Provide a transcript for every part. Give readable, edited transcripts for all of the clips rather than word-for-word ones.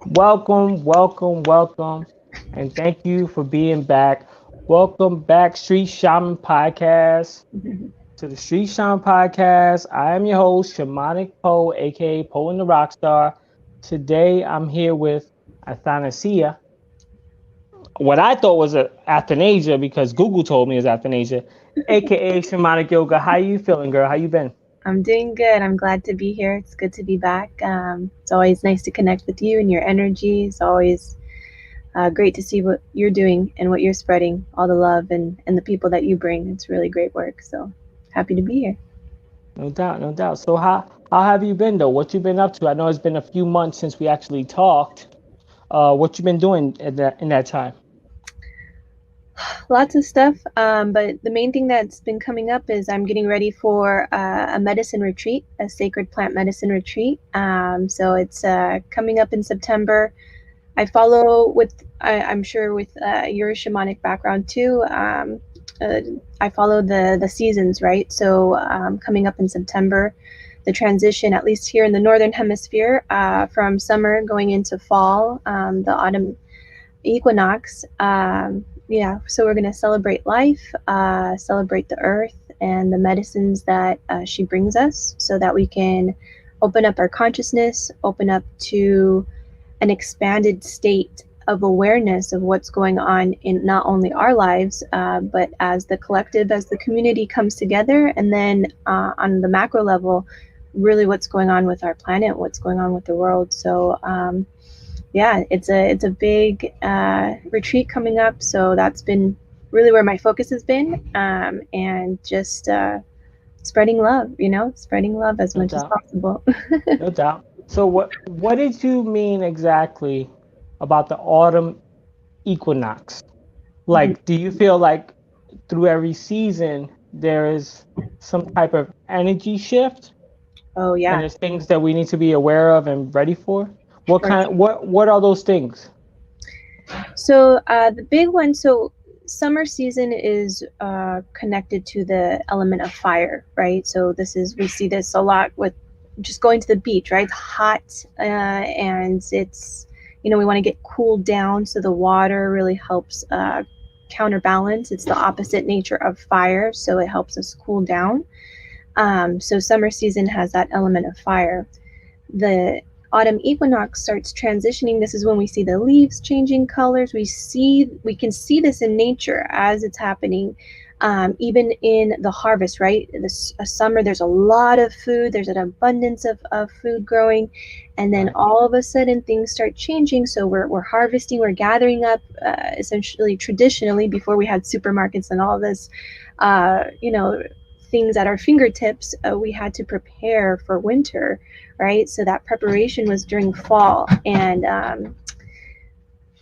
Welcome, welcome, welcome, and thank you for being back. Welcome back, Street Shaman Podcast. To the Street Shaman Podcast. I am your host, Shamanic Poe, aka Poe and the Rockstar. Today I'm here with Athanasia. What I thought was a Athanasia because Google told me it's Athanasia, aka Shamanic Yoga. How you feeling, girl? How you been? I'm doing good. I'm glad to be here. It's good to be back. It's always nice to connect with you and your energy. It's always great to see what you're doing and what you're spreading, all the love and the people that you bring. It's really great work. So happy to be here. No doubt, no doubt. So how have you been though? What you been up to? I know it's been a few months since we actually talked. What you been doing in that time? Lots of stuff, but the main thing that's been coming up is I'm getting ready for a medicine retreat, a sacred plant medicine retreat. So it's coming up in September. I follow I'm sure with your shamanic background too. Uh, I follow the seasons, right? So coming up in September, the transition, at least here in the northern hemisphere, from summer going into fall, the autumn equinox. Yeah, so we're going to celebrate life, celebrate the earth and the medicines that she brings us, so that we can open up our consciousness, open up to an expanded state of awareness of what's going on in not only our lives, but as the collective, as the community comes together, and then on the macro level, really what's going on with our planet, what's going on with the world. So yeah, it's a big retreat coming up. So that's been really where my focus has been, and just spreading love, spreading love as No much as doubt, possible. no doubt. So what did you mean exactly about the autumn equinox? Like, do you feel like through every season there is some type of energy shift, Oh and yeah, there's things that we need to be aware of and ready for? What for kind? What are those things? So the big one, so summer season is connected to the element of fire, right? So we see this a lot with just going to the beach, right? It's hot, and it's, we want to get cooled down. So the water really helps counterbalance. It's the opposite nature of fire. So it helps us cool down. So summer season has that element of fire. The autumn equinox starts transitioning. This is when we see the leaves changing colors. We can see this in nature as it's happening, even in the harvest, right? This summer, there's a lot of food, there's an abundance of food growing, and then Right. all of a sudden things start changing. So we're harvesting, we're gathering up, essentially traditionally, before we had supermarkets and all this, you know, things at our fingertips, we had to prepare for winter, right? So that preparation was during fall, and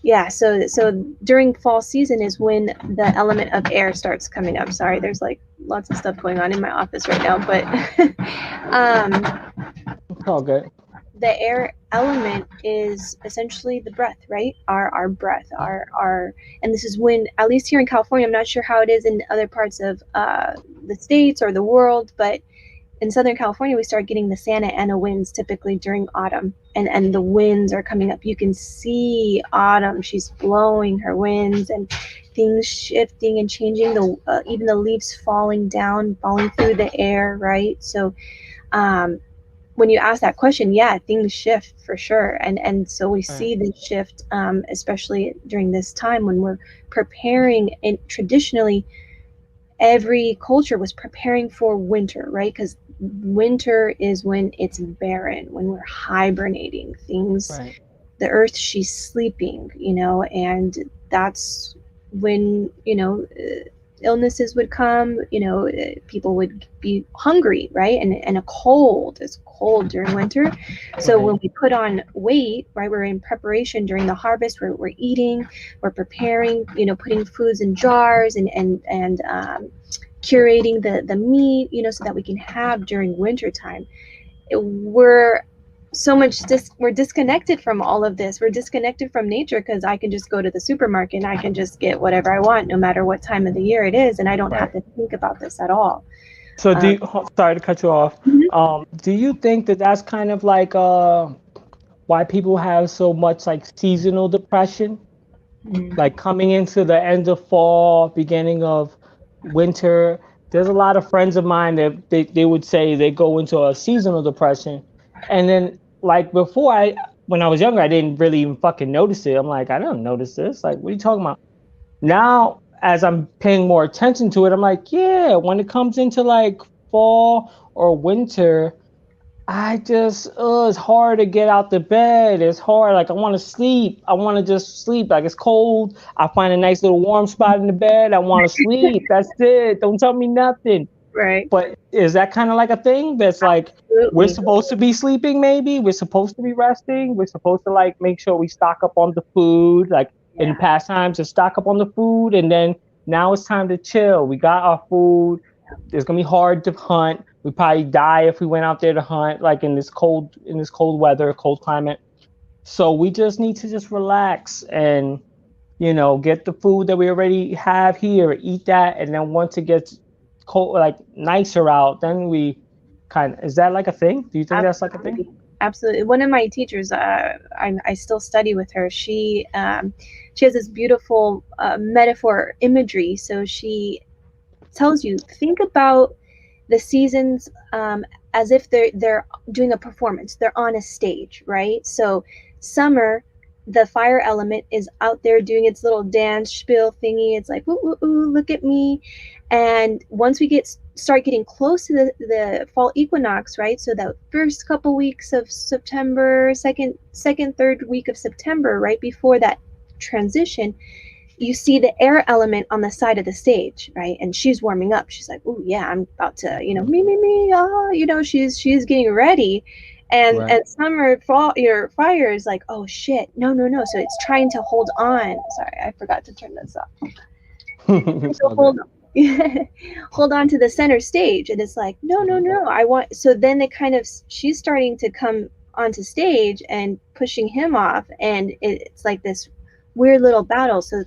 yeah, so during fall season is when the element of air starts coming up. Sorry, there's like lots of stuff going on in my office right now, but um, It's all good. the air element is essentially the breath, right? Our breath, our, and this is when, at least here in California, I'm not sure how it is in other parts of the states or the world, but in Southern California, we start getting the Santa Ana winds typically during autumn, and the winds are coming up. You can see autumn; she's blowing her winds, and things shifting and changing. Even the leaves falling down, falling through the air, right? So, um, when you ask that question, yeah, things shift for sure, and so we Right. see the shift, especially during this time when we're preparing. And traditionally, every culture was preparing for winter, right? Because winter is when it's barren, when we're hibernating. Things, Right. the earth, she's sleeping, and that's when, illnesses would come, people would be hungry, right? And a cold is cold during winter. So Right. when we put on weight, right, we're in preparation during the harvest, we're eating, we're preparing, putting foods in jars, and curating the meat, so that we can have during winter time. We're we're disconnected from all of this. We're disconnected from nature, because I can just go to the supermarket and I can just get whatever I want, no matter what time of the year it is, and I don't have Right. to think about this at all. So um, sorry to cut you off. mhm. Do you think that that's kind of like why people have so much like seasonal depression, like coming into the end of fall, beginning of winter. There's a lot of friends of mine that they would say they go into a seasonal depression. And then like before, when I was younger, I didn't really even fucking notice it. I'm like, I don't notice this. Like, what are you talking about? Now, as I'm paying more attention to it, I'm like, yeah, when it comes into like fall or winter, I just, it's hard to get out the bed. It's hard. Like, I want to sleep. I want to just sleep. Like, it's cold. I find a nice little warm spot in the bed. I want to sleep. That's it. Don't tell me nothing. Right. But is that kind of like a thing that's like, we're Absolutely. supposed to be sleeping, maybe? We're supposed to be resting. We're supposed to like make sure we stock up on the food, like in Yeah. past times to stock up on the food. And then now it's time to chill. We got our food. It's gonna be hard to hunt. We probably die if we went out there to hunt, like in this cold weather, cold climate. So we just need to just relax and get the food that we already have here, eat that, and then once it gets cold, like nicer out, then we is that like a thing? Do you think that's like a thing? Absolutely. One of my teachers, I still study with her. She has this beautiful metaphor imagery. So she tells you, think about the seasons as if they're doing a performance. They're on a stage, right? So summer, the fire element is out there doing its little dance spiel thingy. It's like, ooh, ooh, ooh, look at me. And once we start getting close to the fall equinox, right? So that first couple weeks of September, second, third week of September, right before that transition, you see the air element on the side of the stage, right? And she's warming up. She's like, "Oh yeah, I'm about to, me, she's getting ready." And Right. summer, fall, your fire is like, "Oh shit, no." So it's trying to hold on. Sorry, I forgot to turn this off. So hold on to the center stage, and it's like, no, I want. So then she's starting to come onto stage and pushing him off, and it's like this weird little battle. So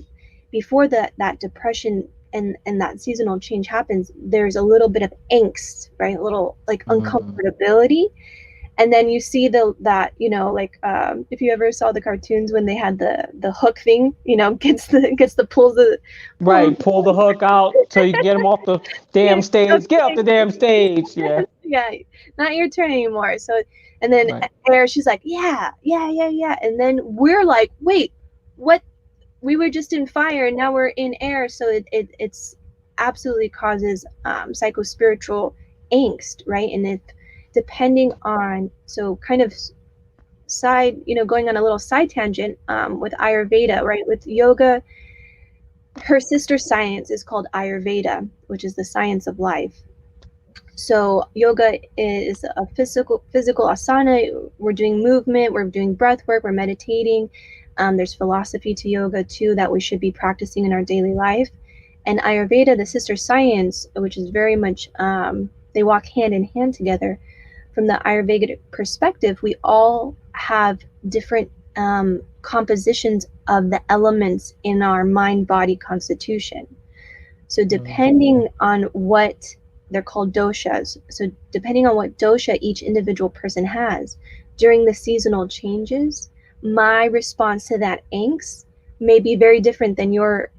before that depression and that seasonal change happens, there's a little bit of angst, right? A little like uncomfortability. And then you see if you ever saw the cartoons when they had the hook thing, gets the pulls the Right, pull the hook out so you can get him off the damn stage. Get off the damn stage. Yeah. Yeah, not your turn anymore. So, and then Air, she's like, yeah. And then we're like, wait, what? We were just in fire and now we're in air. So it's absolutely causes psycho-spiritual angst, right? And it depending on, so kind of side, going on a little side tangent with Ayurveda, right? With yoga, her sister science is called Ayurveda, which is the science of life. So yoga is a physical asana. We're doing movement, we're doing breath work, we're meditating. There's philosophy to yoga too that we should be practicing in our daily life. And Ayurveda, the sister science, which is very much, they walk hand in hand together. From the Ayurvedic perspective, we all have different compositions of the elements in our mind-body constitution. So depending on what they're called doshas. So depending on what dosha each individual person has, during the seasonal changes, my response to that angst may be very different than your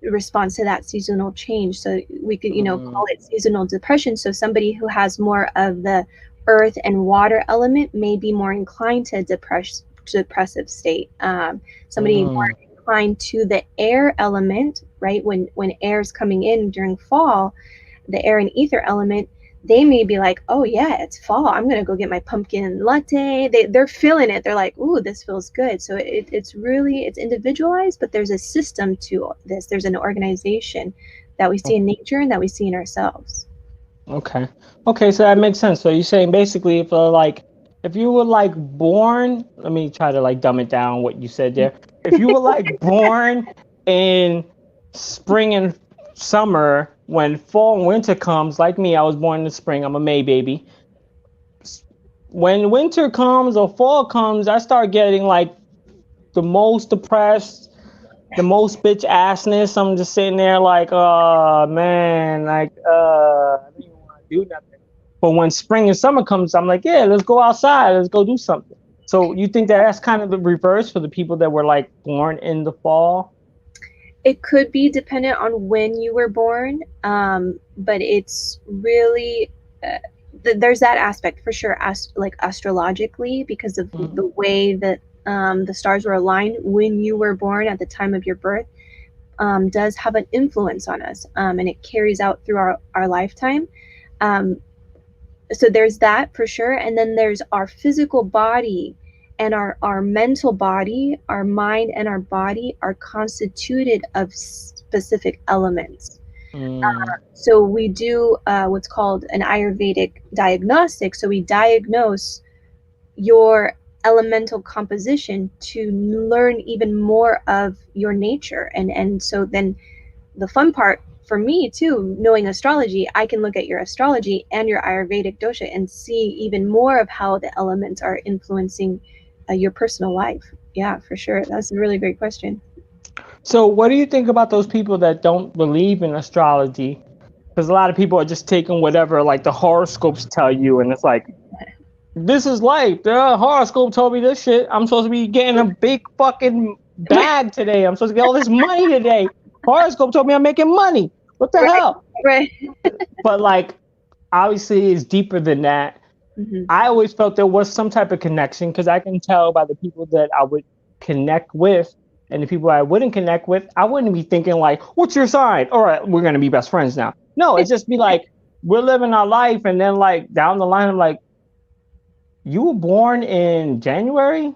response to that seasonal change. So we could, call it seasonal depression. So somebody who has more of the earth and water element may be more inclined to depressive state. Somebody more inclined to the air element, right? When air is coming in during fall, the air and ether element, they may be like, oh yeah, it's fall, I'm gonna go get my pumpkin latte. They're feeling it. They're like, ooh, this feels good. So it's individualized, but there's a system to this. There's an organization that we see in nature and that we see in ourselves. Okay, so that makes sense. So you're saying basically if you were like born, let me try to like dumb it down what you said there. If you were like born in spring and summer, when fall and winter comes, like me, I was born in the spring, I'm a May baby. When winter comes or fall comes, I start getting like the most depressed, the most bitch assness. I'm just sitting there like, oh man, like I don't even want to do nothing. But when spring and summer comes, I'm like, yeah, let's go outside, let's go do something. So you think that that's kind of the reverse for the people that were like born in the fall? It could be dependent on when you were born, but it's really there's that aspect for sure, like astrologically, because of the way that the stars were aligned when you were born at the time of your birth, does have an influence on us, and it carries out through our lifetime. So there's that for sure, and then there's our physical body and our mental body, our mind and our body are constituted of specific elements. So we do what's called an Ayurvedic diagnostic. So we diagnose your elemental composition to learn even more of your nature. And so then the fun part for me too, knowing astrology, I can look at your astrology and your Ayurvedic dosha and see even more of how the elements are influencing your personal life. Yeah, for sure. That's a really great question. So what do you think about those people that don't believe in astrology? Because a lot of people are just taking whatever like the horoscopes tell you, and it's like, this is life. The horoscope told me this shit. I'm supposed to be getting a big fucking bag today. I'm supposed to get all this money today. Horoscope told me I'm making money. What the hell? Right. But like, obviously it's deeper than that. I always felt there was some type of connection, because I can tell by the people that I would connect with and the people I wouldn't connect with. I wouldn't be thinking like, what's your sign? All right, we're going to be best friends now. No, it'd just be like, we're living our life. And then like down the line, I'm like, you were born in January?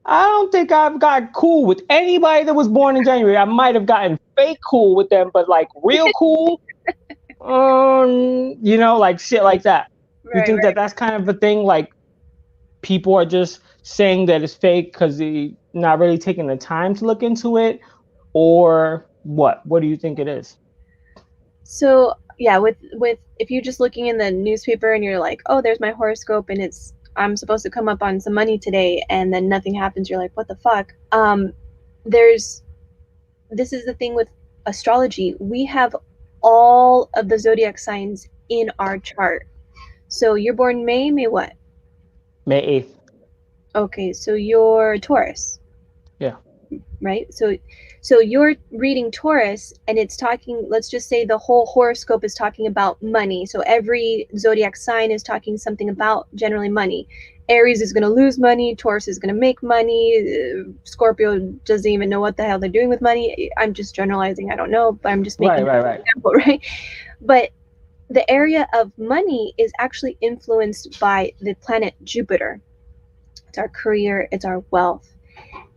I don't think I've got cool with anybody that was born in January. I might have gotten fake cool with them, but like real cool, like shit like that. You think that that's kind of a thing? Like people are just saying that it's fake because they're not really taking the time to look into it, or what? What do you think it is? So yeah, with if you're just looking in the newspaper and you're like, oh, there's my horoscope and I'm supposed to come up on some money today, and then nothing happens, you're like, what the fuck? This is the thing with astrology. We have all of the zodiac signs in our chart. So you're born May what? May 8th. Okay, so you're Taurus. Yeah. Right? So you're reading Taurus, and it's talking, let's just say the whole horoscope is talking about money. So every zodiac sign is talking something about generally money. Aries is going to lose money. Taurus is going to make money. Scorpio doesn't even know what the hell they're doing with money. I'm just generalizing. I don't know, but I'm just making an example, right? But the area of money is actually influenced by the planet Jupiter. It's our career, it's our wealth.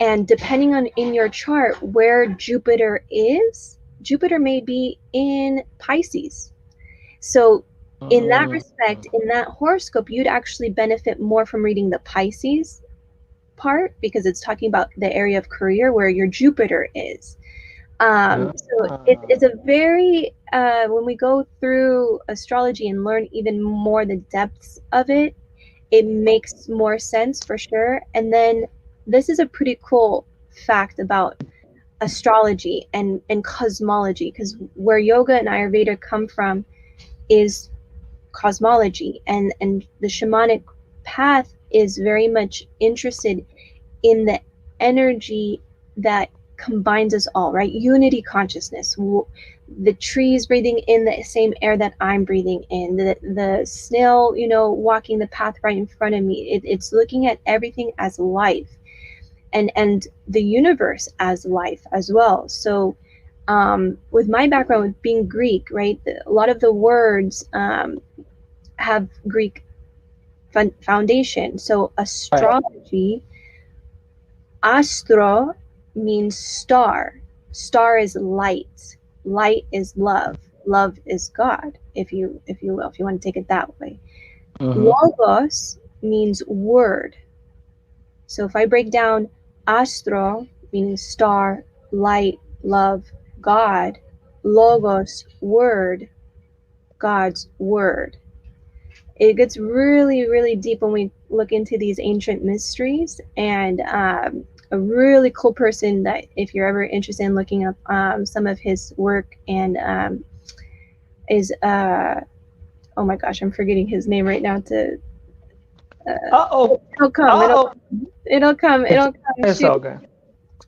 And depending on in your chart where Jupiter is, Jupiter may be in Pisces. So in that respect, in that horoscope, you'd actually benefit more from reading the Pisces part, because it's talking about the area of career where your Jupiter is. So it's a very, when we go through astrology and learn even more the depths of it, it makes more sense for sure. And then this is a pretty cool fact about astrology and cosmology, because where yoga and Ayurveda come from is cosmology, and the shamanic path is very much interested in the energy that combines us all, right? Unity consciousness. The trees breathing in the same air that I'm breathing in, the snail, walking the path right in front of me. It's looking at everything as life, and the universe as life as well. So with my background with being Greek, right, a lot of the words have Greek foundation. So astrology, astro means star. Star is light. Light is love. Love is God, if you will, if you want to take it that way. Logos means word. So if I break down astro, meaning star, light, love, God, logos, word, God's word. It gets really, really deep when we look into these ancient mysteries, and a really cool person that if you're ever interested in looking up some of his work, and is oh my gosh, I'm forgetting his name right now. Uh-oh. It'll come. Uh-oh. It'll come. It's, It'll come. it's Shoot. okay.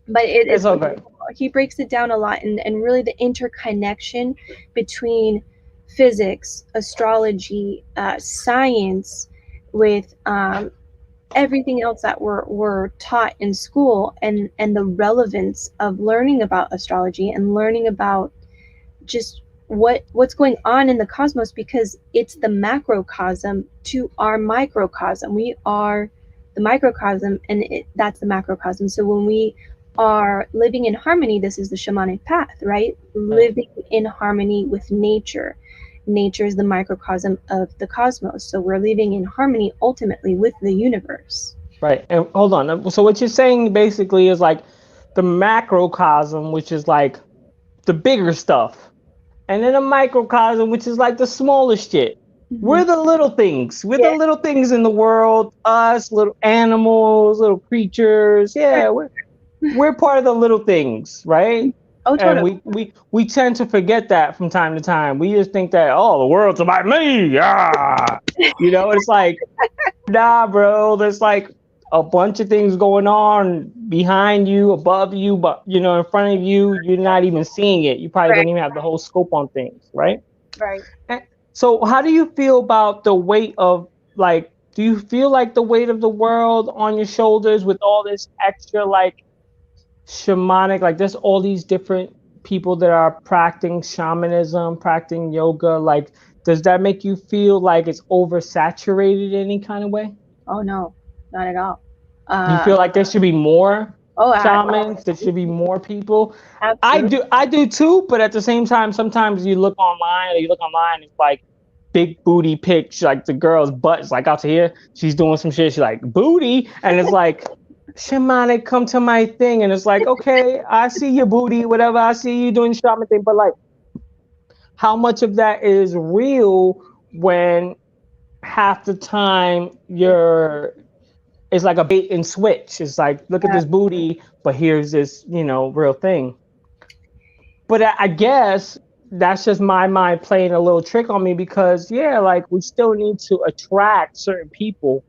But It's it's okay. he breaks it down a lot, and really the interconnection between physics, astrology, science, with everything else that we're taught in school, and the relevance of learning about astrology and learning about just what's going on in the cosmos, because it's the macrocosm to our microcosm. We are the microcosm, and that's the macrocosm. So when we are living in harmony, this is the shamanic path, right? Living in harmony with nature. Nature is the microcosm of the cosmos. So we're living in harmony ultimately with the universe. Right. And hold on. So what you're saying basically is like the macrocosm, which is like the bigger stuff, and then a microcosm, which is like the smallest shit. Mm-hmm. We're the little things. We're the little things in the world. Us, little animals, little creatures. Yeah, we're part of the little things, right? Oh, totally. And we tend to forget that from time to time. We just think that, oh, the world's about me. Yeah. It's like, nah, bro. There's like a bunch of things going on behind you, above you, but in front of you, you're not even seeing it. You probably don't even have the whole scope on things, right? Right. So how do you feel about the weight of, like, do you feel like the weight of the world on your shoulders with all this extra, like, shamanic, like there's all these different people that are practicing shamanism, practicing yoga, like, does that make you feel like it's oversaturated in any kind of way? Oh no, not at all. You feel like there should be more shamans, Absolutely. there should be more people? Absolutely. I do too, but at the same time, sometimes you look online, it's like big booty pics, like the girl's butt is like out to here, she's doing some shit, she's like, booty, and it's like, shamanic, come to my thing, and it's like, okay, I see your booty, whatever, I see you doing the shaman thing, but like, how much of that is real when half the time it's like a bait and switch? It's like, look at this booty, but here's this, real thing. But I guess that's just my mind playing a little trick on me, because like, we still need to attract certain people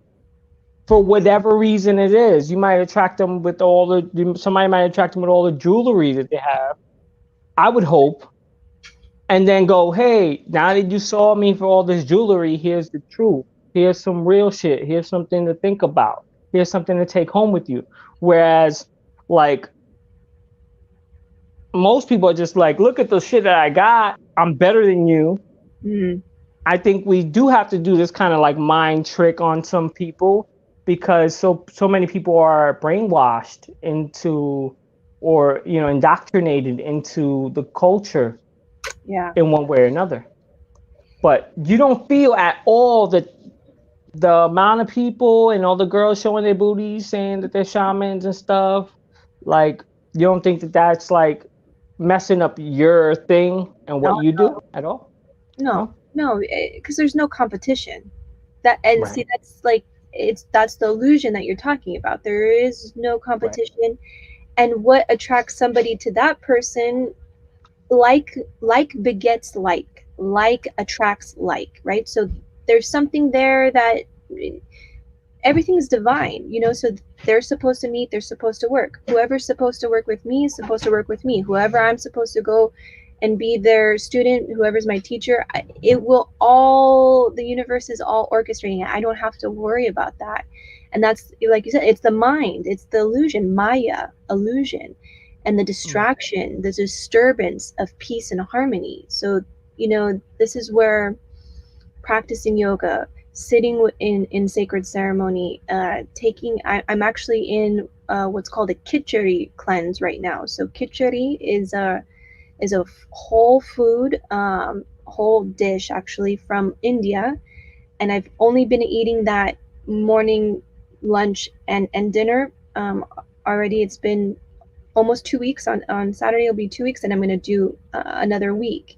for whatever reason it is. You might attract them with somebody might attract them with all the jewelry that they have, I would hope, and then go, hey, now that you saw me for all this jewelry, here's the truth. Here's some real shit. Here's something to think about. Here's something to take home with you. Whereas, like, most people are just like, look at the shit that I got. I'm better than you. Mm-hmm. I think we do have to do this kind of like mind trick on some people, because so many people are brainwashed into, or indoctrinated into the culture in one way or another. But you don't feel at all that the amount of people and all the girls showing their booties saying that they're shamans and stuff, like, you don't think that that's like messing up your thing and what you do at all? No, because there's no competition. See, that's like, that's the illusion that you're talking about. There is no competition, and what attracts somebody to that person, like begets like attracts like, right? So there's something there that everything is divine, so they're supposed to meet, they're supposed to work. Whoever's supposed to work with me is supposed to work with me. Whoever I'm supposed to go and be their student, whoever's my teacher, the universe is all orchestrating it. I don't have to worry about that. And that's, like you said, it's the mind, it's the illusion, Maya, illusion, and the distraction, the disturbance of peace and harmony. So, this is where practicing yoga, sitting in sacred ceremony, I'm actually in what's called a khichdi cleanse right now. So khichdi is a whole food, whole dish actually from India, and I've only been eating that morning, lunch, and dinner. Already it's been almost 2 weeks. On Saturday it'll be 2 weeks, and I'm going to do another week.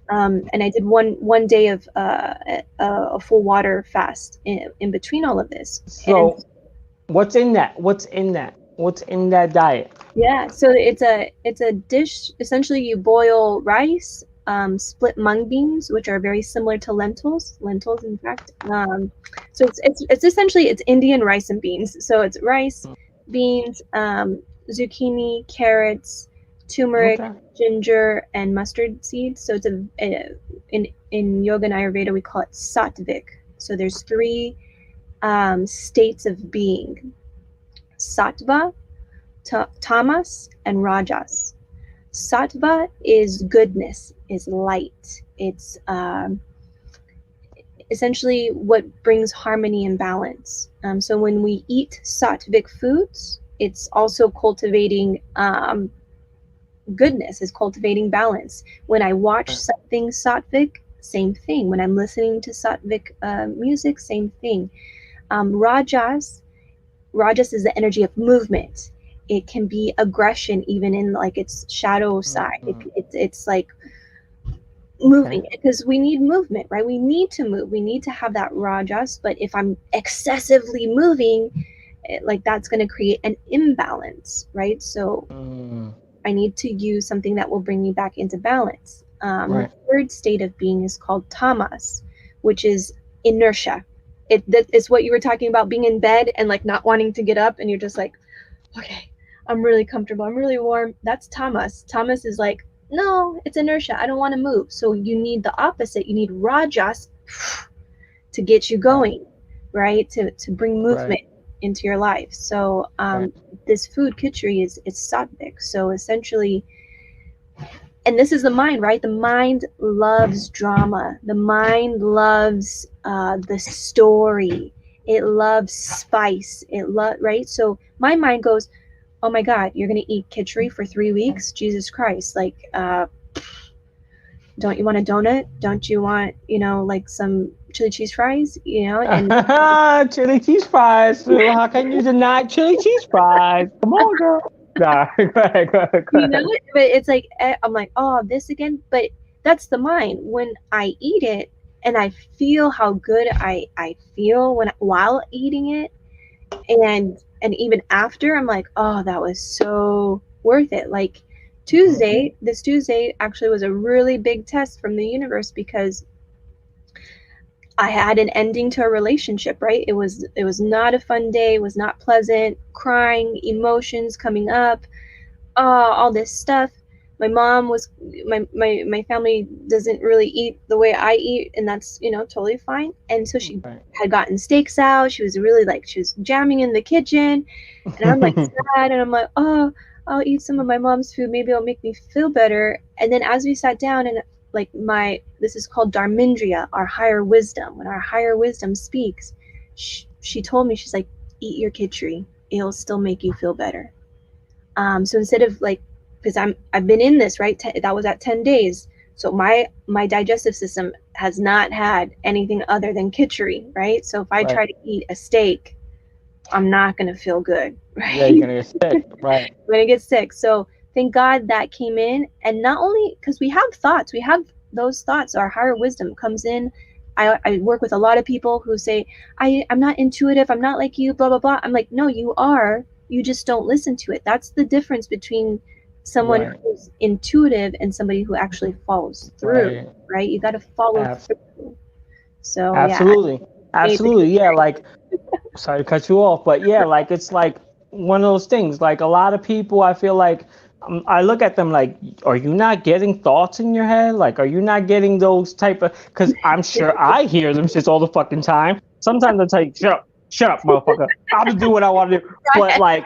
And I did one day of a full water fast in between all of this. So what's in that diet? Yeah, so it's a dish. Essentially, you boil rice, split mung beans, which are very similar to lentils. Lentils, in fact. So it's essentially it's Indian rice and beans. So it's rice, beans, zucchini, carrots, turmeric, Okay. ginger, and mustard seeds. So it's in yoga and Ayurveda we call it Sattvic. So there's three states of being: Sattva, Tamas, and Rajas. Sattva is goodness, is light. It's essentially what brings harmony and balance. So when we eat Sattvic foods, it's also cultivating goodness, is cultivating balance. When I watch something Sattvic, same thing. When I'm listening to Sattvic music, same thing. Rajas is the energy of movement. It can be aggression, even in like its shadow side. It's like moving, because we need movement, right? We need to move. We need to have that rajas. But if I'm excessively moving, like that's going to create an imbalance, right? So I need to use something that will bring me back into balance. The third state of being is called tamas, which is inertia. It's what you were talking about, being in bed and like not wanting to get up, and you're just like, okay, I'm really comfortable, I'm really warm. That's tamas. Tamas is like, no, it's inertia, I don't want to move. So you need the opposite. You need rajas to get you going, right? To bring movement into your life. So this food khichdi is sattvic. So essentially, and this is the mind, right? The mind loves drama. The mind loves the story. It loves spice. Right? So my mind goes, oh my God, you're going to eat khichdi for 3 weeks? Jesus Christ. Like, don't you want a donut? Don't you want, like some chili cheese fries? And chili cheese fries. So how can you deny chili cheese fries? Come on, girl. Nah, go ahead. But it's like, I'm like, oh, this again. But that's the mind. When I eat it and I feel how good I feel while eating it, and even after, I'm like, oh, that was so worth it. Like this Tuesday actually was a really big test from the universe, because I had an ending to a relationship, right? It was not a fun day. It was not pleasant. Crying, emotions coming up, all this stuff. My mom was my family doesn't really eat the way I eat, and that's totally fine. And so she had gotten steaks out. She was really like, she was jamming in the kitchen, and I'm like sad, and I'm like, oh, I'll eat some of my mom's food. Maybe it'll make me feel better. And then as we sat down, and like this is called Dharmendriya, our higher wisdom. When our higher wisdom speaks, she told me, she's like, eat your khichdi. It'll still make you feel better. So instead of like, because I've been in this, right? That was at 10 days. So my digestive system has not had anything other than khichdi, right? So if I try to eat a steak, I'm not going to feel good, right? Yeah, you're going to get sick, right? I'm going to get sick. So thank God that came in. And not only, because we have thoughts, we have those thoughts, our higher wisdom comes in. I work with a lot of people who say, I'm not intuitive, I'm not like you, blah, blah, blah. I'm like, no, you are. You just don't listen to it. That's the difference between someone who's intuitive and somebody who actually follows through, right? You got to follow through. So absolutely, yeah. Like, sorry to cut you off, but yeah, like it's like one of those things. Like a lot of people, I feel like I look at them like, are you not getting thoughts in your head? Like, are you not getting those type of? Because I'm sure I hear them shits all the fucking time. Sometimes I tell you, shut up, motherfucker. I'll just do what I want to do. But like,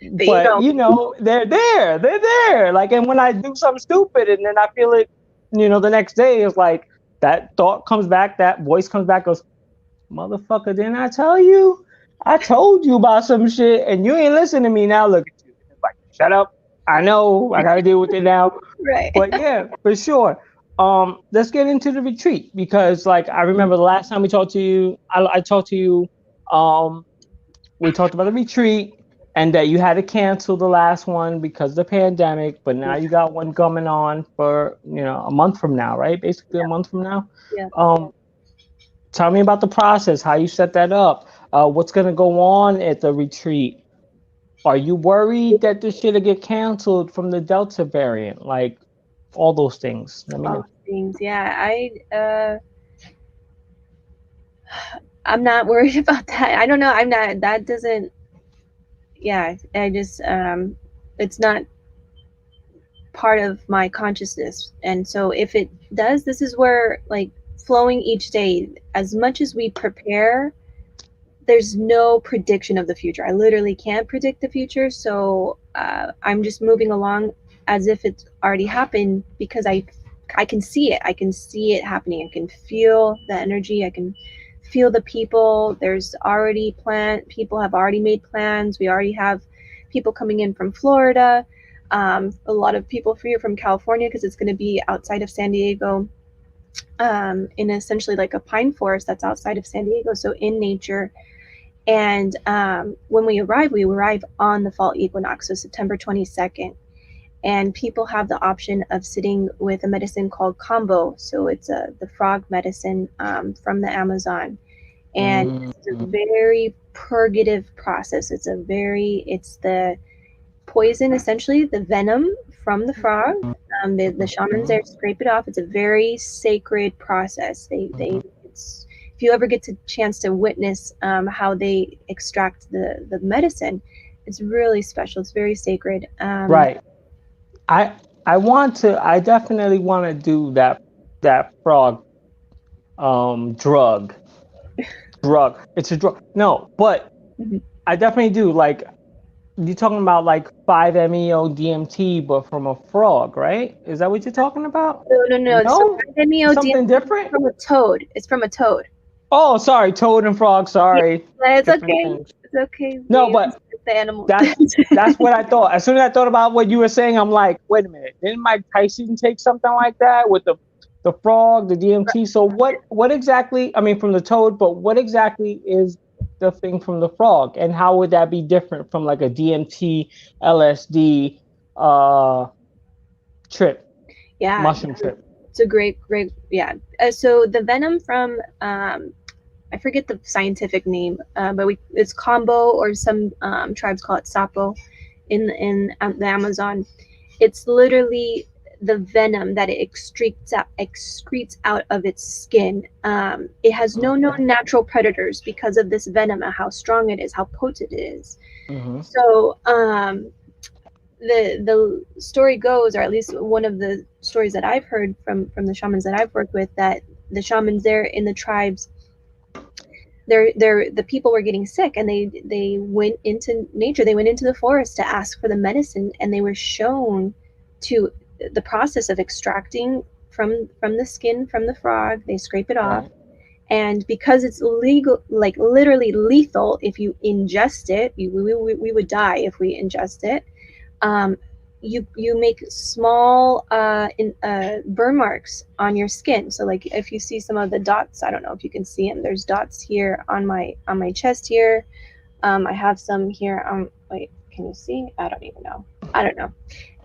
they're there. Like, and when I do something stupid and then I feel it, the next day, it's like that thought comes back, that voice comes back, goes, motherfucker, didn't I tell you? I told you about some shit and you ain't listening to me. Now look at you. It's like, shut up. I know I gotta deal with it now. Right. But yeah, for sure. Let's get into the retreat, because like I remember the last time we talked to you, I talked to you, we talked about the retreat and that you had to cancel the last one because of the pandemic, but now you got one coming on for, a month from now, right? Basically a month from now. Yeah. Tell me about the process, how you set that up, what's going to go on at the retreat. Are you worried that this shit will get canceled from the Delta variant? Like all those things. Let me know. things. Yeah, I'm not worried about that. I don't know. I'm not. That doesn't. Yeah, I just it's not part of my consciousness, and so if it does, this is where like flowing each day. As much as we prepare, there's no prediction of the future. I literally can't predict the future, so I'm just moving along as if it's already happened because I can see it. I can see it happening. I can feel the energy. I can feel the people. There's already people have already made plans. We already have people coming in from Florida. A lot of people here from California because it's going to be outside of San Diego, in essentially like a pine forest that's outside of San Diego, so in nature. And when we arrive on the fall equinox, so September 22nd. And people have the option of sitting with a medicine called Kambo. So it's the frog medicine from the Amazon. And it's a very purgative process. It's the poison, essentially, the venom from the frog. The shamans there scrape it off. It's a very sacred process. If you ever get a chance to witness how they extract the medicine, it's really special. It's very sacred. Right. I definitely want to do that frog drug. It's a drug. No, but I definitely do. Like, you're talking about like 5-MeO DMT, but from a frog, right? Is that what you're talking about? No. No? So 5-MeO Something DMT different? from a toad. It's from a toad. Oh, sorry, toad and frog. Sorry. Yeah, it's Different okay. things. It's okay. No, but the animal. that's what I thought. As soon as I thought about what you were saying, I'm like, wait a minute. Didn't Mike Tyson take something like that with the frog, the DMT? So what exactly? I mean, from the toad, but what exactly is the thing from the frog, and how would that be different from like a DMT, LSD trip? Yeah, mushroom trip. It's a great. Yeah. So the venom from I forget the scientific name, but it's Kambo, or some tribes call it Sapo in the Amazon. It's literally the venom that it excretes out of its skin. It has no known natural predators because of this venom, how strong it is, how potent it is. So the story goes, or at least one of the stories that I've heard from the shamans that I've worked with, that the shamans there in the tribes, the people were getting sick, and they went into nature. They went into the forest to ask for the medicine, and they were shown to the process of extracting from the skin from the frog. They scrape it off, and because it's legal, like literally lethal, if you ingest it, we would die if we ingest it. You make small burn marks on your skin. So like if you see some of the dots, I don't know if you can see them. There's dots here on my chest here. I have some here. Wait, can you see? I don't even know. I don't know.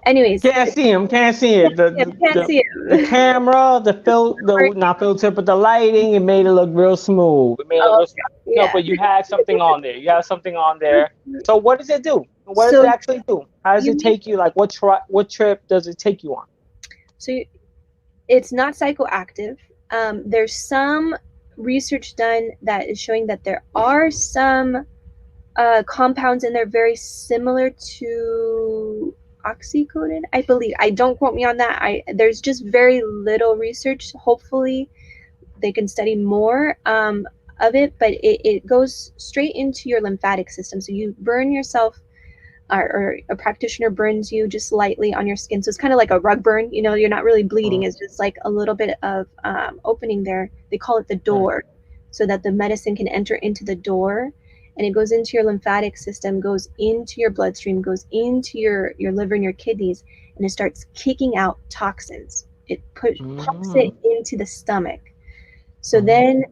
Anyways, can't see him. Can't see it. The camera, not filter, but the lighting, it made it look real smooth. It made it look no, but you had something on there. You have something on there. So what does it do? What does it actually do? How does it take you? Like what trip does it take you on? So it's not psychoactive. There's some research done that is showing that there are some compounds in there very similar to oxycodone, I believe. I don't quote me on that. There's just very little research. Hopefully they can study more of it, but it goes straight into your lymphatic system. So you burn yourself, or a practitioner burns you just lightly on your skin. So it's kind of like a rug burn, you're not really bleeding. It's just like a little bit of opening there. They call it the door, so that the medicine can enter into the door. And it goes into your lymphatic system, goes into your bloodstream, goes into your liver and your kidneys, and it starts kicking out toxins. It pumps it into the stomach. So then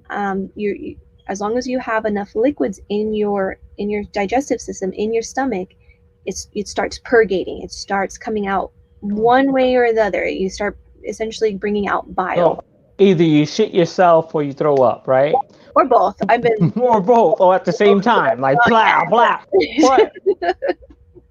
you as long as you have enough liquids in your digestive system, in your stomach, it starts purgating. It starts coming out one way or the other. You start essentially bringing out bile. So either you shit yourself or you throw up, right? Or both. I've been or both, or at the same time, like blah blah. But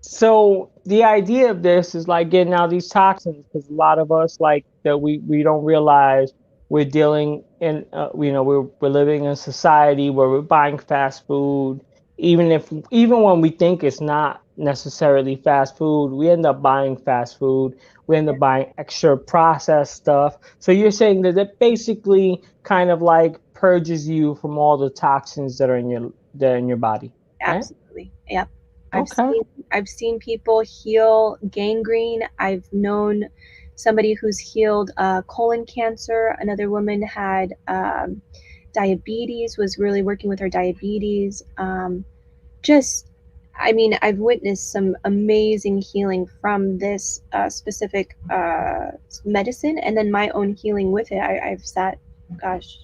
so the idea of this is like getting out these toxins, because a lot of us like that we don't realize we're dealing in we're living in a society where we're buying fast food, even when we think it's not necessarily fast food, we end up buying fast food. We end up buying extra processed stuff. So you're saying that it basically kind of like purges you from all the toxins that are in your body, right? Absolutely. Yep. I've Okay. seen I've seen people heal gangrene. I've known somebody who's healed colon cancer. Another woman had diabetes, was really working with her diabetes. Just, I mean, I've witnessed some amazing healing from this specific medicine, and then my own healing with it. I've sat, gosh,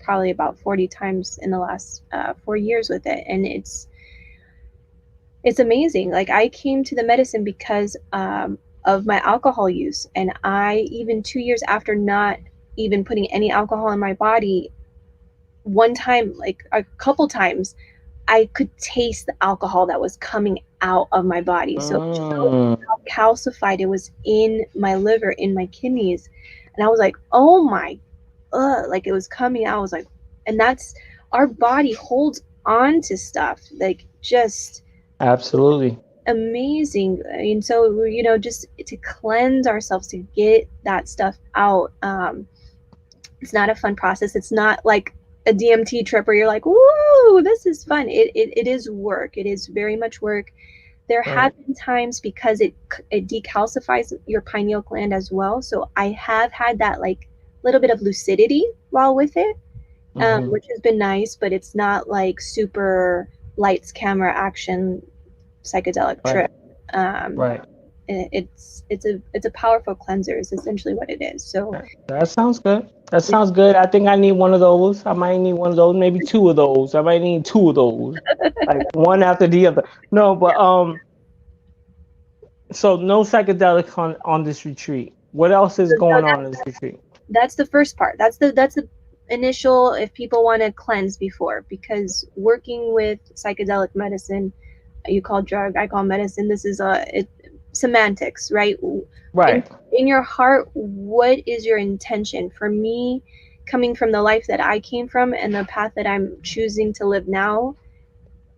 probably about 40 times in the last 4 years with it, and it's amazing. Like, I came to the medicine because of my alcohol use, and I, even 2 years after not even putting any alcohol in my body, one time, like a couple times, I could taste the alcohol that was coming out of my body. So Mm. how calcified it was in my liver, in my kidneys. And I was like, oh my, like it was coming out. I was like, and that's, our body holds on to stuff, like just Absolutely. amazing. And so, just to cleanse ourselves, to get that stuff out. It's not a fun process. It's not like a DMT trip where you're like, woo, this is fun. It is work. It is very much work. There have been times, because it decalcifies your pineal gland as well. So I have had that like little bit of lucidity while with it, which has been nice, but it's not like super lights, camera, action, psychedelic trip. Right. It's a powerful cleanser is essentially what it is. So That sounds good. That sounds good. I think I need one of those. I might need one of those, maybe two of those. I might need two of those, like one after the other. No, but so no psychedelics on this retreat. What else is so going on in this retreat? that's the first part. That's the initial, if people want to cleanse before, because working with psychedelic medicine, you call drug, I call medicine. This is semantics, right? Right. In your heart, what is your intention? For me, coming from the life that I came from and the path that I'm choosing to live now,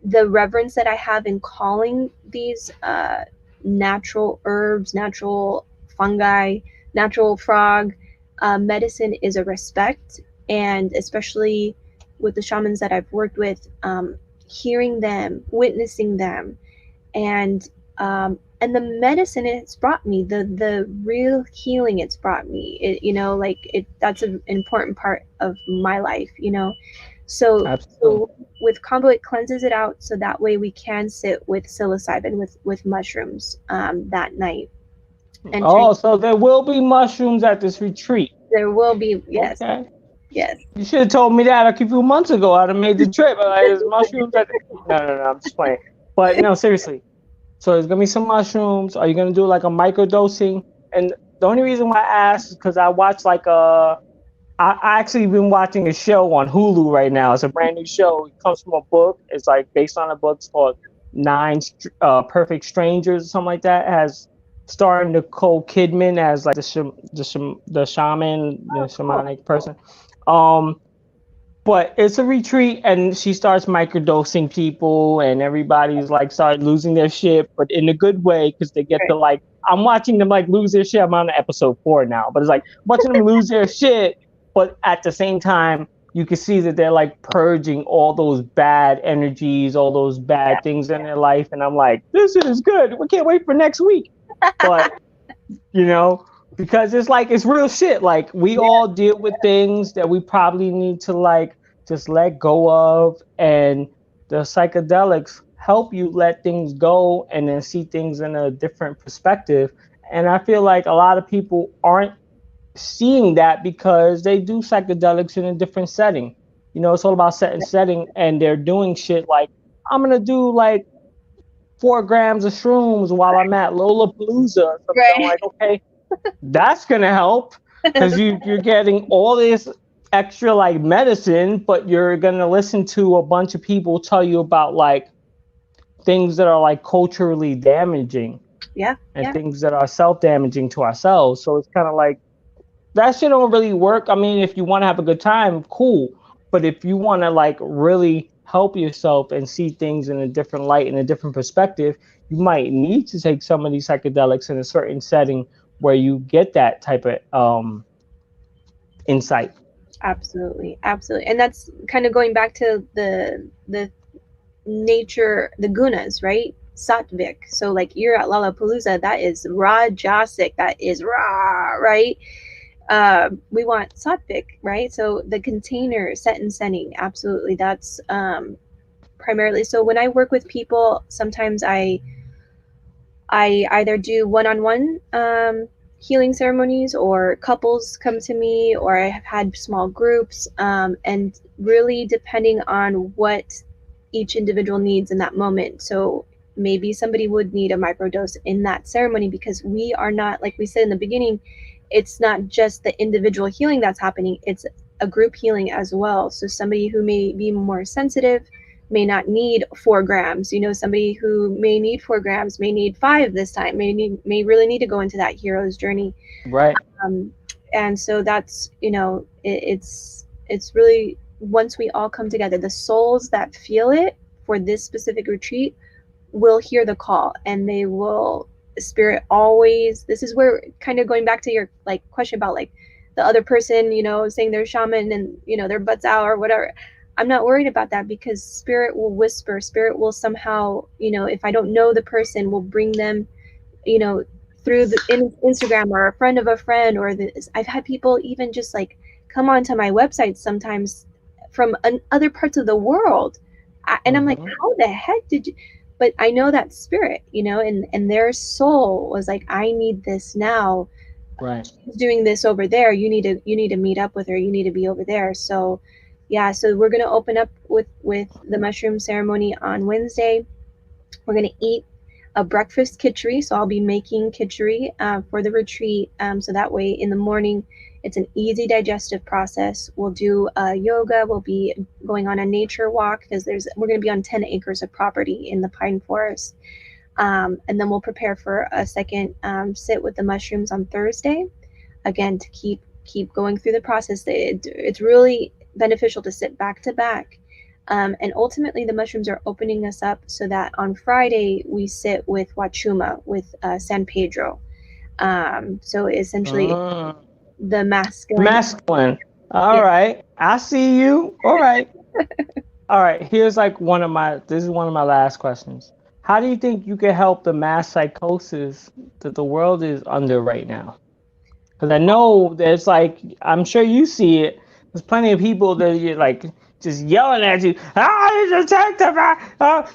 the reverence that I have in calling these natural herbs, natural fungi, natural frog medicine is a respect. And especially with the shamans that I've worked with, hearing them, witnessing them, and the medicine it's brought me, the real healing it's brought me, that's an important part of my life. So Absolutely. with combo, it cleanses it out, so that way we can sit with psilocybin, with mushrooms that night. Oh, so there will be mushrooms at this retreat. There will be, yes. Okay. Yes. You should have told me that a few months ago. I'd have made the trip. Like, there's mushrooms at no, I'm just playing. But no, seriously. So there's gonna be some mushrooms. Are you gonna do like a microdosing? And the only reason why I asked is because I watched I actually been watching a show on Hulu right now. It's a brand new show. It comes from a book. It's like based on a book. It's called Perfect Strangers or something like that. It has starring Nicole Kidman as like the shaman, the shamanic person. But it's a retreat, and she starts microdosing people, and everybody's like started losing their shit, but in a good way, because they get to like, I'm watching them like lose their shit. I'm on episode 4 now, but it's like watching them lose their shit, but at the same time, you can see that they're like purging all those bad energies, all those bad things in their life, and I'm like, this is good. We can't wait for next week. But because it's like, it's real shit. Like, we all deal with things that we probably need to like just let go of, and the psychedelics help you let things go and then see things in a different perspective. And I feel like a lot of people aren't seeing that because they do psychedelics in a different setting. It's all about setting, and they're doing shit like, I'm gonna do like 4 grams of shrooms while I'm at Lollapalooza. Right. I'm like, okay, that's gonna help, because you're getting all this extra like medicine, but you're gonna listen to a bunch of people tell you about like things that are like culturally damaging. Yeah. and Yeah. things that are self-damaging to ourselves. So it's kind of like that shit don't really work. I mean, if you want to have a good time, cool. But if you want to like really help yourself and see things in a different light, in a different perspective, you might need to take some of these psychedelics in a certain setting where you get that type of insight. Absolutely. Absolutely. And that's kind of going back to the nature, the gunas, right? Sattvic. So like you're at Lollapalooza, that is Rajasic, that is raw, right? We want Sattvic, right? So the container set and setting, absolutely. That's primarily. So when I work with people, sometimes I either do one-on-one healing ceremonies, or couples come to me, or I have had small groups, and really depending on what each individual needs in that moment. So maybe somebody would need a microdose in that ceremony, because we are not, like we said in the beginning, it's not just the individual healing that's happening, it's a group healing as well. So somebody who may be more sensitive may not need 4 grams. Somebody who may need 4 grams may need 5 this time, may really need to go into that hero's journey. Right. And so that's, it's really, once we all come together, the souls that feel it for this specific retreat will hear the call, and they will, spirit always, this is where, kind of going back to your like question about like the other person, saying they're shaman and their butts out or whatever. I'm not worried about that, because spirit will whisper, spirit will somehow, if I don't know the person, will bring them, through the Instagram, or a friend of a friend, or this. I've had people even just like come onto my website sometimes from other parts of the world. And I'm like, how the heck did you? But I know that spirit, and their soul was like, I need this now. Right. She's doing this over there. You need to meet up with her. You need to be over there. So yeah, so we're going to open up with the mushroom ceremony on Wednesday. We're going to eat a breakfast khichdi. So I'll be making khichdi for the retreat. So that way in the morning, it's an easy digestive process. We'll do yoga. We'll be going on a nature walk, because we're going to be on 10 acres of property in the pine forest. And then we'll prepare for a second sit with the mushrooms on Thursday. Again, to keep going through the process. It's really beneficial to sit back to back. And ultimately, the mushrooms are opening us up so that on Friday we sit with Wachuma, with San Pedro. So essentially, the masculine. Masculine. All right. I see you. All right. All right. Here's like this is one of my last questions. How do you think you can help the mass psychosis that the world is under right now? Because I know there's like, I'm sure you see it. There's plenty of people that you're like just yelling at you. You attacked them.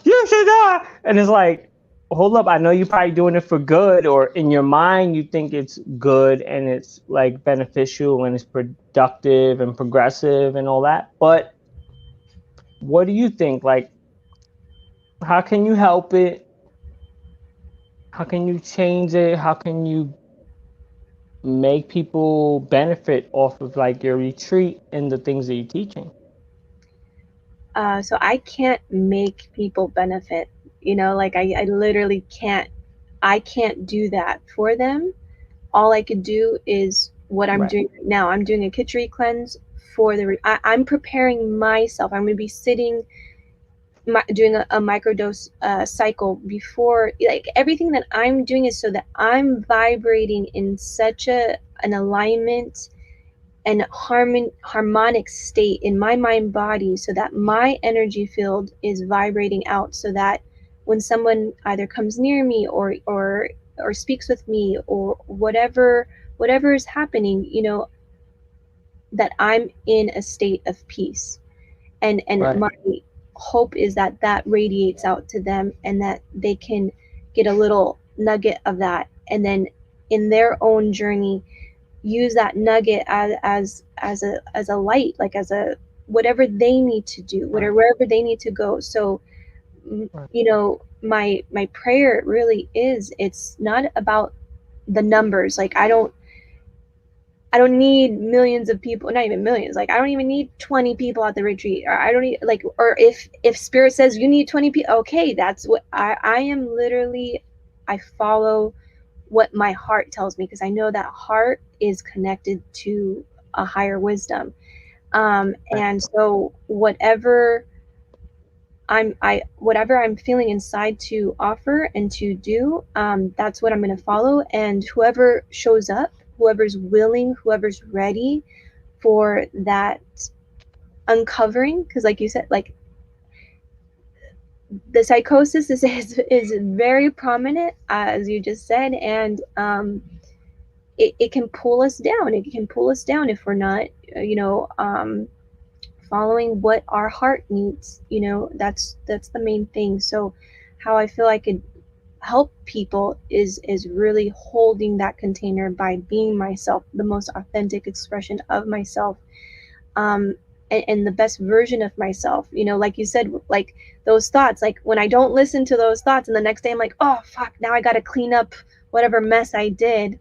You should die. And it's like, hold up. I know you're probably doing it for good, or in your mind you think it's good and it's like beneficial and it's productive and progressive and all that. But what do you think? Like, how can you help it? How can you change it? How can you make people benefit off of like your retreat and the things that you're teaching? So I can't make people benefit, like I literally can't do that for them. All I could do is what I'm doing right now. I'm doing a khichdi cleanse for I'm preparing myself. I'm going to be sitting, doing a microdose cycle before, like everything that I'm doing is so that I'm vibrating in such an alignment and harmonic state in my mind body, so that my energy field is vibrating out, so that when someone either comes near me or speaks with me, or whatever is happening, that I'm in a state of peace. And my hope is that radiates out to them, and that they can get a little nugget of that, and then in their own journey use that nugget as a light, like as a whatever they need to do, wherever they need to go. So my prayer really is, it's not about the numbers. Like I don't need millions of people, not even millions. Like I don't even need 20 people at the retreat, or I don't need or if spirit says you need 20 people, okay, that's what I am literally I follow what my heart tells me, because I know that heart is connected to a higher wisdom. And so whatever I'm feeling inside to offer and to do, that's what I'm going to follow. And whoever shows up, whoever's willing, whoever's ready for that uncovering, because like you said, like the psychosis is very prominent, as you just said, and it can pull us down. It can pull us down if we're not, following what our heart needs. That's the main thing. So how I feel I could help people is really holding that container by being myself, the most authentic expression of myself, and the best version of myself. Like you said, like those thoughts, like when I don't listen to those thoughts and the next day I'm like, oh fuck, now I got to clean up whatever mess I did.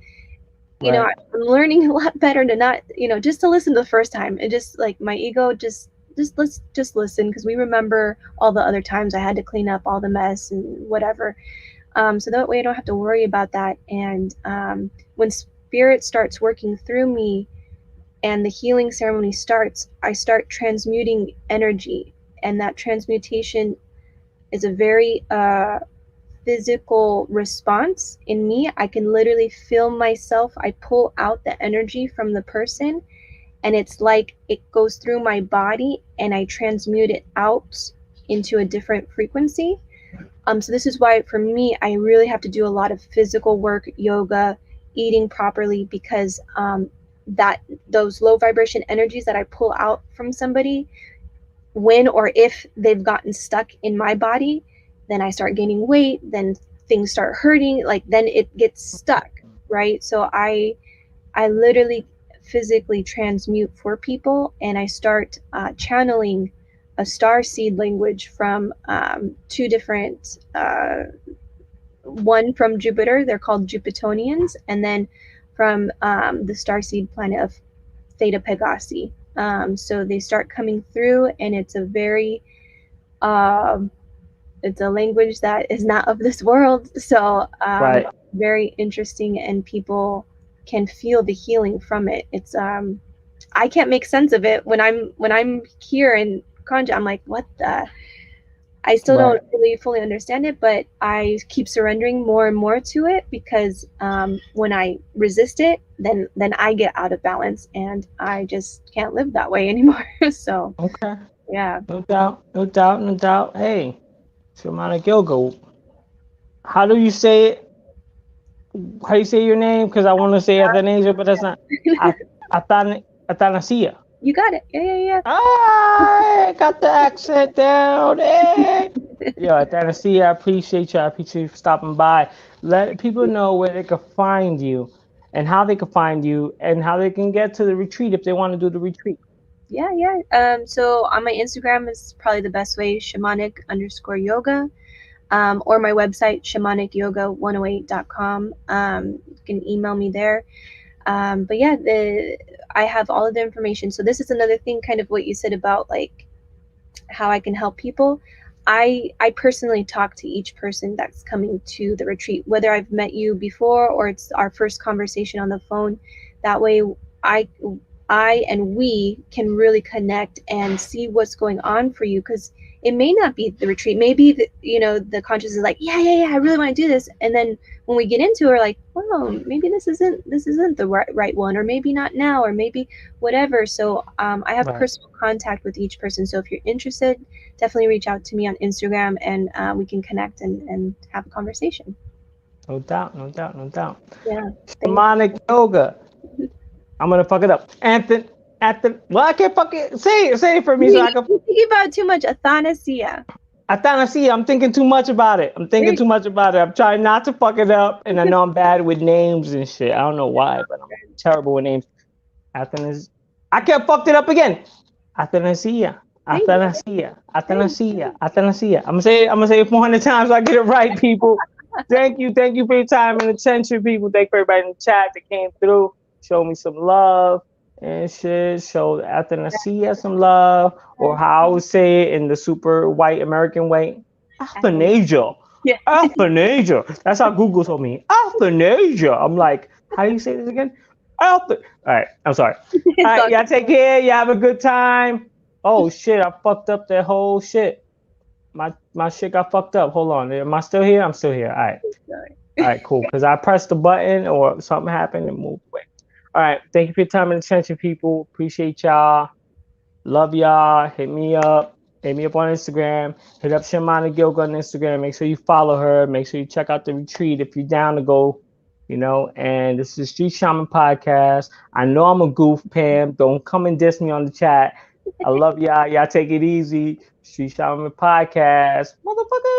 I'm learning a lot better to not, just to listen the first time, and just like my ego, just listen, because we remember all the other times I had to clean up all the mess and whatever. So that way I don't have to worry about that. And when spirit starts working through me and the healing ceremony starts, I start transmuting energy, and that transmutation is a very physical response in me. I can literally feel myself. I pull out the energy from the person, and it's like it goes through my body and I transmute it out into a different frequency. So this is why for me, I really have to do a lot of physical work, yoga, eating properly, because that those low vibration energies that I pull out from somebody, when or if they've gotten stuck in my body, then I start gaining weight, then things start hurting, like then it gets stuck, right? So I literally physically transmute for people, and I start channeling a star seed language from two different, one from Jupiter, they're called Jupitonians, and then from the star seed planet of Theta Pegasi. So they start coming through, and it's a very it's a language that is not of this world. So very interesting, and people can feel the healing from it. It's I can't make sense of it when I'm here in Kanja. I'm like, what the? I still don't really fully understand it, but I keep surrendering more and more to it, because when I resist it, then I get out of balance, and I just can't live that way anymore. So yeah, no doubt. Hey, Shamanic Yoga. How do you say it? How do you say your name? Because I want to say Athanasia, but that's not Athanasia. You got it. Yeah. I got the accent down. Hey. Yo, Athanasia, I appreciate you. I appreciate you for stopping by. Let people know where they can find you, and how they can find you, and how they can get to the retreat if they want to do the retreat. Yeah. So on my Instagram is probably the best way, shamanic_yoga. Or my website, shamanicyoga108.com. You can email me there. But yeah, I have all of the information. So this is another thing, kind of what you said about like how I can help people. I personally talk to each person that's coming to the retreat, whether I've met you before or it's our first conversation on the phone. That way I and we can really connect and see what's going on for you, because it may not be the retreat. Maybe the conscious is like, yeah, I really want to do this, and then when we get into it, we're like, oh, maybe this isn't the right one, or maybe not now, or maybe whatever. So I have personal contact with each person. So if you're interested, definitely reach out to me on Instagram, and we can connect and have a conversation. No doubt. Yeah. Shamanic Yoga. I'm gonna fuck it up. Anthony. Well, I can't fucking say it for me, so I can. You're thinking about too much. Athanasia. I'm thinking too much about it. I'm trying not to fuck it up, and I know I'm bad with names and shit. I don't know why, but I'm terrible with names. Athanasia. I can't fuck it up again. Athanasia. I'm gonna say it 400 times so I get it right, people. Thank you for your time and attention, people. Thank you for everybody in the chat that came through, showed me some love and shit. Showed Athanasia some love, or how I would say it in the super white American way, Athanasia. Yeah. Athanasia. That's how Google told me. Athanasia. I'm like, how do you say this again? All right, I'm sorry. All right, y'all take care. Y'all have a good time. Oh shit, I fucked up that whole shit. My shit got fucked up. Hold on. Am I still here? I'm still here. All right. All right, cool. Because I pressed the button or something happened and moved away. All right. Thank you for your time and attention, people. Appreciate y'all. Love y'all. Hit me up. Hit me up on Instagram. Hit up Shamanic Yoga on Instagram. Make sure you follow her. Make sure you check out the retreat if you're down to go. And this is the Street Shaman Podcast. I know I'm a goof, Pam. Don't come and diss me on the chat. I love y'all. Y'all take it easy. Street Shaman Podcast. Motherfucker.